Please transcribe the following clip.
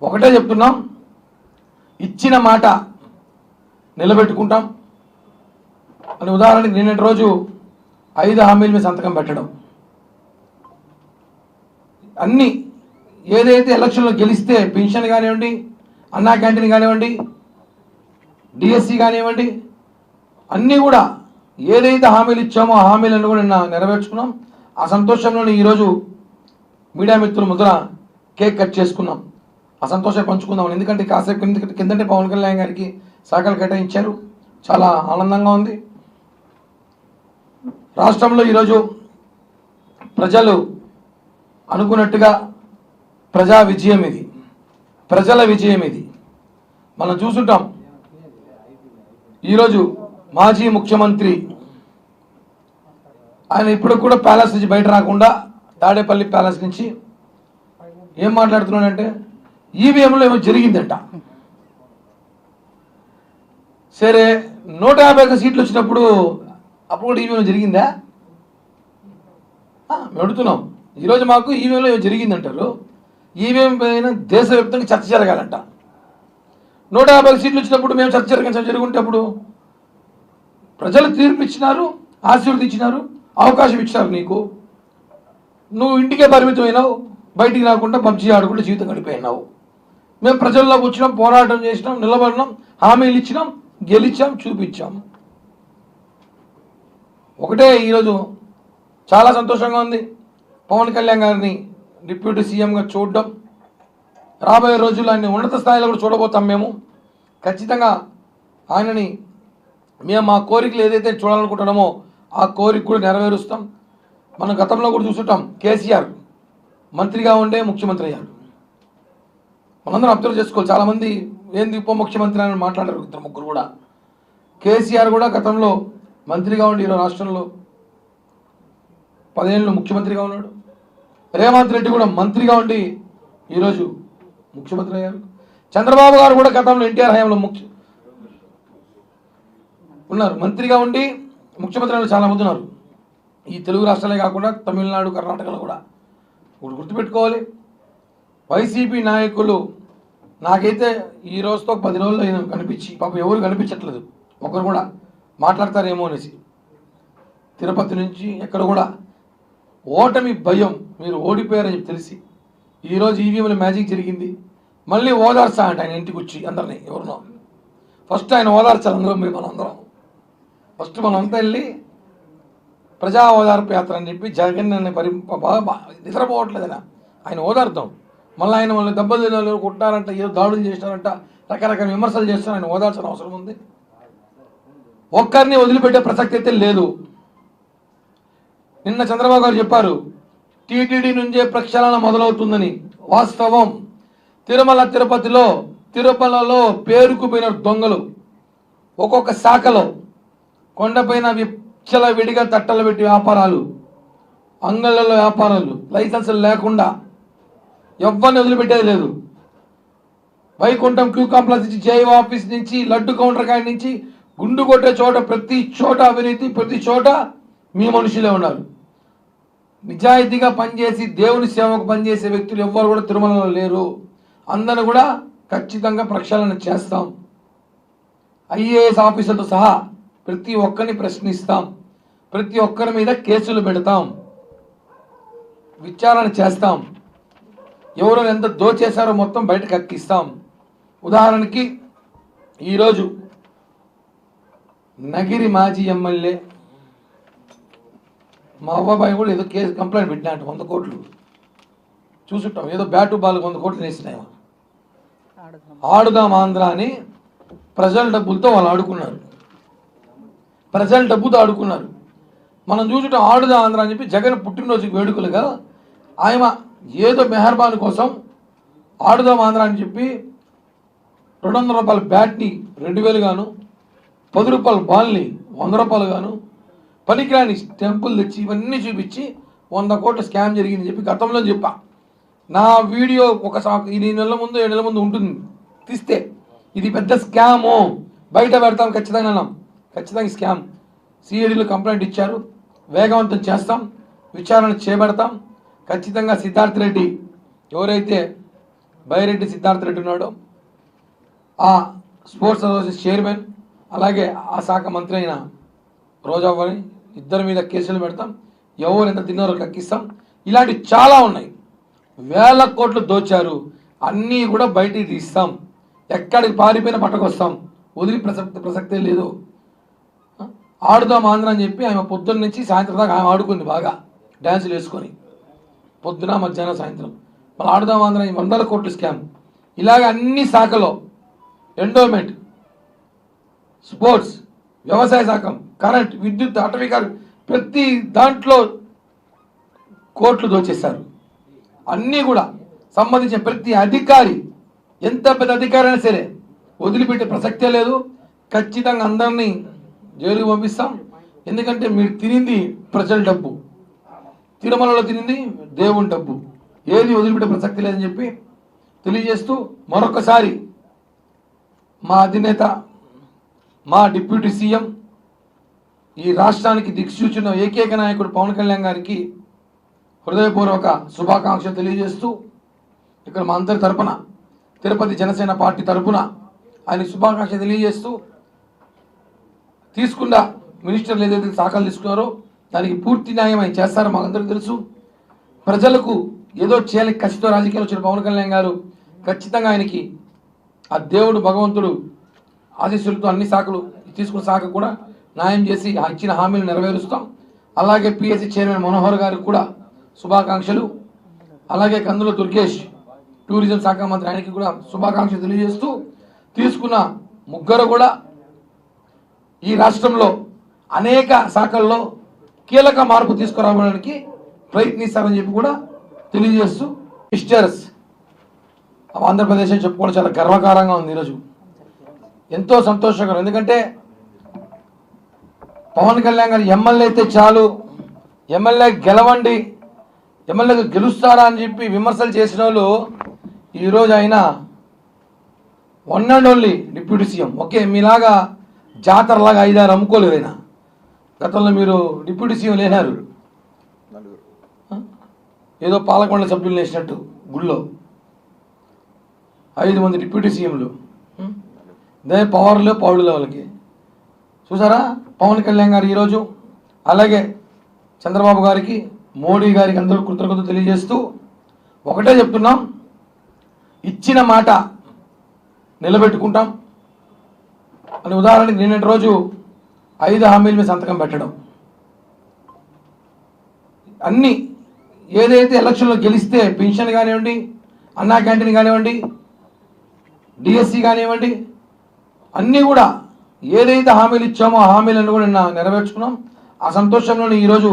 ఒకటే చెప్తున్నాం, ఇచ్చిన మాట నిలబెట్టుకుంటాం అని. ఉదాహరణకి నిన్నటి రోజు 5 హామీల మీద సంతకం పెట్టడం, అన్నీ ఏదైతే ఎలక్షన్లో గెలిస్తే పెన్షన్ కానివ్వండి, అన్నా క్యాంటీన్ కానివ్వండి, డిఎస్సి కానివ్వండి, అన్నీ కూడా ఏదైతే హామీలు ఇచ్చామో ఆ హామీలను కూడా నిన్న నెరవేర్చుకున్నాం. ఆ సంతోషంలోనే ఈరోజు మీడియా మిత్రులు ముద్ర కేక్ కట్ చేసుకున్నాం. ఆ సంతోషం పంచుకుందాం. ఎందుకంటే కాసేపు కిందంటే పవన్ కళ్యాణ్ గారికి శాఖలు కేటాయించారు, చాలా ఆనందంగా ఉంది. రాష్ట్రంలో ఈరోజు ప్రజలు అనుకున్నట్టుగా ప్రజా విజయం ఇది, ప్రజల విజయం ఇది. మనం చూసుంటాం. ఈరోజు మాజీ ముఖ్యమంత్రి ఆయన ఇప్పుడు కూడా ప్యాలెస్ నుంచి బయట రాకుండా తాడేపల్లి ప్యాలెస్ నుంచి ఏం మాట్లాడుతున్నాడంటే ఈవీఎంలో ఏమో జరిగిందంట. సరే 150 సీట్లు వచ్చినప్పుడు అప్పుడు కూడా ఈవీఎం జరిగిందా? మేము అడుగుతున్నాం. ఈరోజు మాకు ఈవీఎంలో ఏమో జరిగిందంటారు. ఈవీఎం పైన దేశవ్యాప్తంగా చర్చ జరగాలంట. 150 సీట్లు వచ్చినప్పుడు మేము చర్చ జరుగుంటే అప్పుడు ప్రజలు తీర్పు ఇచ్చినారు, ఆశీర్వదించినారు, అవకాశం ఇచ్చినారు. నువ్వు ఇంటికే పరిమితమైనావు, బయటికి రాకుండా పబ్జీ ఆడుకుంటూ జీవితం గడిపోయినావు. మేము ప్రజల్లోకి వచ్చినాం, పోరాటం చేసినాం, నిలబడినాం, హామీలు ఇచ్చినాం, గెలిచాం, చూపించాం. ఒకటే ఈరోజు చాలా సంతోషంగా ఉంది పవన్ కళ్యాణ్ గారిని డిప్యూటీ సీఎంగా చూడడం. రాబోయే రోజుల్లో ఆయన ఉన్నత స్థాయిలో కూడా చూడబోతాం. మేము ఖచ్చితంగా ఆయనని మేము మా కోరికలు ఏదైతే చూడాలనుకుంటున్నామో ఆ కోరిక కూడా నెరవేరుస్తాం. మనం గతంలో కూడా చూస్తుంటాం, కేసీఆర్ మంత్రిగా ఉండే ముఖ్యమంత్రి అయ్యారు. మనందరం అబ్జర్వ్ చేసుకోవాలి. చాలామంది ఏంది ఉప ముఖ్యమంత్రి అని మాట్లాడారు, 2-3 కూడా. కేసీఆర్ కూడా గతంలో మంత్రిగా ఉండి ఈరోజు రాష్ట్రంలో 10 ఏళ్ళు ముఖ్యమంత్రిగా ఉన్నాడు. రేవంత్ రెడ్డి కూడా మంత్రిగా ఉండి ఈరోజు ముఖ్యమంత్రి అయ్యారు. చంద్రబాబు గారు కూడా గతంలో ఎన్టీఆర్ హయాంలో ఉన్నారు, మంత్రిగా ఉండి ముఖ్యమంత్రి చాలా మంది ఉన్నారు. ఈ తెలుగు రాష్ట్రాలే కాకుండా తమిళనాడు, కర్ణాటకలో కూడా. ఇప్పుడు గుర్తుపెట్టుకోవాలి, వైసీపీ నాయకులు నాకైతే ఈ రోజుతో 10 రోజుల్లో కనిపించి పాపం ఎవరు కనిపించట్లేదు, ఒకరు కూడా మాట్లాడతారేమో అనేసి. తిరుపతి నుంచి ఎక్కడ కూడా ఓటమి భయం, మీరు ఓడిపోయారని తెలిసి ఈరోజు ఈవీఎంలో మ్యాజిక్ జరిగింది. మళ్ళీ ఓదార్చా అంటే ఆయన ఇంటికి వచ్చి అందరినీ ఎవరినో ఫస్ట్ ఆయన ఓదార్చాలి. అందరం మనందరం ఫస్ట్ మనంతా వెళ్ళి ప్రజా ఓదార్పు యాత్ర అని చెప్పి జగన్ అనే నిద్రపోవట్లేదనా ఆయన ఓదార్తాం. మళ్ళీ ఆయన మళ్ళీ దెబ్బలు కొట్టారంట, ఏదో దాడులు చేసినారంట, రకరకాల విమర్శలు చేస్తారు. ఆయన ఓదార్చాల్సిన అవసరం ఉంది. ఒక్కరిని వదిలిపెట్టే ప్రసక్తి అయితే లేదు. నిన్న చంద్రబాబు గారు చెప్పారు, టీటీడీ నుంచే ప్రక్షాళన మొదలవుతుందని. వాస్తవం. తిరుమలలో పేరుకుపోయిన దొంగలు ఒక్కొక్క శాఖలో కొండపైన విడిగా తట్టలు పెట్టి వ్యాపారాలు, అంగళ్ళలో వ్యాపారాలు, లైసెన్సులు లేకుండా ఎవరిని వదిలిపెట్టేది లేదు. వైకుంఠం క్యూ కాంప్లెక్స్ నుంచి, జై ఆఫీస్ నుంచి, లడ్డు కౌంటర్ కాడి నుంచి, గుండు కొట్టే చోట ప్రతి చోట అవినీతి, ప్రతి చోట మీ మనుషులే ఉన్నారు. నిజాయితీగా పనిచేసి దేవుని సేవకు పనిచేసే వ్యక్తులు ఎవ్వరు కూడా తిరుమలలో లేరు. అందరూ కూడా ఖచ్చితంగా ప్రక్షాళన చేస్తాం. ఐఏఎస్ ఆఫీసర్తో సహా ప్రతి ఒక్కరిని ప్రశ్నిస్తాం, ప్రతి ఒక్కరి మీద కేసులు పెడతాం, విచారణ చేస్తాం. ఎవరు ఎంత దోచేశారో మొత్తం బయటకు ఎక్కిస్తాం. ఉదాహరణకి ఈరోజు నగిరి మాజీ ఎమ్మెల్యే మా అవ్వబాయి కూడా ఏదో కేసు కంప్లైంట్ పెట్టినట్టు 100 కోట్లు చూసుంటాం. ఏదో బ్యాటు బాల్ 100 కోట్లు వేసినాయి. ఆడుదాం ఆంధ్ర అని ప్రజల డబ్బులతో వాళ్ళు ఆడుకున్నారు, ప్రజల డబ్బుతో ఆడుకున్నారు. మనం చూసుంటాం ఆడుదాం ఆంధ్ర అని చెప్పి జగన్ పుట్టినరోజుకి వేడుకలుగా ఆయన ఏదో మెహర్బాన్ కోసం ఆడుదాం ఆంధ్ర అని చెప్పి 200 రూపాయల బ్యాట్ని 2000 గాను, 10 రూపాయల బాల్ని 100 రూపాయలు గాను, పనికిరాని స్టెంపుల్ తెచ్చి ఇవన్నీ చూపించి 100 కోట్ల స్కామ్ జరిగిందని చెప్పి గతంలో చెప్పా. నా వీడియో ఒక 7 నెలల ముందు 7 నెలల ముందు ఉంటుంది, తీస్తే ఇది పెద్ద స్కాము, బయట పెడతాం ఖచ్చితంగా అన్నాం. ఖచ్చితంగా స్కామ్. సిఐడిలో కంప్లైంట్ ఇచ్చారు, వేగవంతం చేస్తాం, విచారణ చేపడతాం. ఖచ్చితంగా సిద్ధార్థ్ రెడ్డి ఎవరైతే బైరెడ్డి సిద్ధార్థ రెడ్డి ఉన్నాడు, ఆ స్పోర్ట్స్ అసోసియేషన్ చైర్మన్, అలాగే ఆ శాఖ మంత్రి అయిన రోజావారి ఇద్దరి మీద కేసులు పెడతాం, ఎవరు ఎంత తిన్నారో కక్కిస్తాం. ఇలాంటి చాలా ఉన్నాయి. వేల కోట్లు దోచారు, అన్నీ కూడా బయటికి తీస్తాం. ఎక్కడికి పారిపోయినా పట్టుకొస్తాం, వదిలి ప్రసక్తే లేదు. ఆడుదాం ఆంధ్ర అని చెప్పి ఆమె పొద్దున్న నుంచి సాయంత్రం దాకా ఆమె ఆడుకుంది బాగా డ్యాన్సులు వేసుకొని, పొద్దున మధ్యాహ్నం సాయంత్రం. మళ్ళీ ఆడుదాం ఆంధ్ర 100 కోట్లు స్కామ్. ఇలాగ అన్ని శాఖలో ఎండోమెంట్, స్పోర్ట్స్, వ్యవసాయ శాఖ, కరెంట్, విద్యుత్, అటవీ, ప్రతి దాంట్లో కోట్లు దోచేస్తారు. అన్నీ కూడా సంబంధించిన ప్రతి అధికారి, ఎంత పెద్ద అధికారి అయినా సరే వదిలిపెట్టే ప్రసక్తే లేదు. ఖచ్చితంగా అందరినీ జైలుకు పంపిస్తాం. ఎందుకంటే మీరు తినింది ప్రజల డబ్బు, తిరుమలలో తినింది దేవుని డబ్బు, ఏది వదిలిపెట్టే ప్రసక్తి లేదని చెప్పి తెలియజేస్తూ, మరొకసారి మా అధినేత, మా డిప్యూటీ సీఎం, ఈ రాష్ట్రానికి దిక్సూచిన ఏకైక నాయకుడు పవన్ కళ్యాణ్ గారికి హృదయపూర్వక శుభాకాంక్షలు తెలియజేస్తూ, ఇక్కడ మా అందరి తరపున, తిరుపతి జనసేన పార్టీ తరపున ఆయన శుభాకాంక్షలు తెలియజేస్తూ, తీసుకున్న మినిస్టర్లు ఏదైతే శాఖలు తీసుకున్నారో దానికి పూర్తి న్యాయం ఆయన చేస్తారో మాకందరికీ తెలుసు. ప్రజలకు ఏదో చేయాలి కసితో రాజకీయాలు వచ్చిన పవన్ కళ్యాణ్ గారు ఖచ్చితంగా ఆయనకి ఆ దేవుడు భగవంతుడు ఆశీస్సులతో అన్ని శాఖలు తీసుకున్న శాఖ కూడా న్యాయం చేసి ఇచ్చిన హామీలు నెరవేరుస్తాం. అలాగే పిఎస్సి చైర్మన్ మనోహర్ గారికి కూడా శుభాకాంక్షలు. అలాగే కందుల దుర్గేష్ టూరిజం శాఖ మంత్రి, ఆయనకి కూడా శుభాకాంక్షలు తెలియజేస్తూ, తీసుకున్న ముగ్గురు కూడా ఈ రాష్ట్రంలో అనేక శాఖల్లో కీలక మార్పు తీసుకురావడానికి ప్రయత్నిస్తారని చెప్పి కూడా తెలియజేస్తూ, మినిస్టర్స్ ఆంధ్రప్రదేశ్ అని చెప్పుకోవడం చాలా గర్వకారంగా ఉంది. ఈరోజు ఎంతో సంతోషకరం. ఎందుకంటే పవన్ కళ్యాణ్ గారు ఎమ్మెల్యే అయితే చాలు, ఎమ్మెల్యే గెలవండి, ఎమ్మెల్యేగా గెలుస్తారా అని చెప్పి విమర్శలు చేసిన వాళ్ళు ఈరోజు ఆయన one and only deputy CM. Okay, మీలాగా జాతరలాగా 5-6 అమ్ముకోలేదు ఆయన. గతంలో మీరు డిప్యూటీ సీఎం లేనారు, ఏదో పాలకొండ సభ్యులు వేసినట్టు గుళ్ళో 5 మంది డిప్యూటీ సీఎంలు, అదే పవర్లో పౌరుల వాళ్ళకి చూసారా. పవన్ కళ్యాణ్ గారు ఈరోజు, అలాగే చంద్రబాబు గారికి, మోడీ గారికి అందరూ కృతజ్ఞతలు తెలియజేస్తూ ఒకటే చెప్తున్నాం, ఇచ్చిన మాట నిలబెట్టుకుంటాం అని. ఉదాహరణకి నిన్నటి రోజు 5 హామీల మీద సంతకం పెట్టడం, అన్నీ ఏదైతే ఎలక్షన్లో గెలిస్తే పెన్షన్ కానివ్వండి, అన్నా క్యాంటీన్ కానివ్వండి, డిఎస్సి కానివ్వండి, అన్నీ కూడా ఏదైతే హామీలు ఇచ్చామో ఆ హామీలను కూడా నిన్న నెరవేర్చుకున్నాం. ఆ సంతోషంలోనే ఈరోజు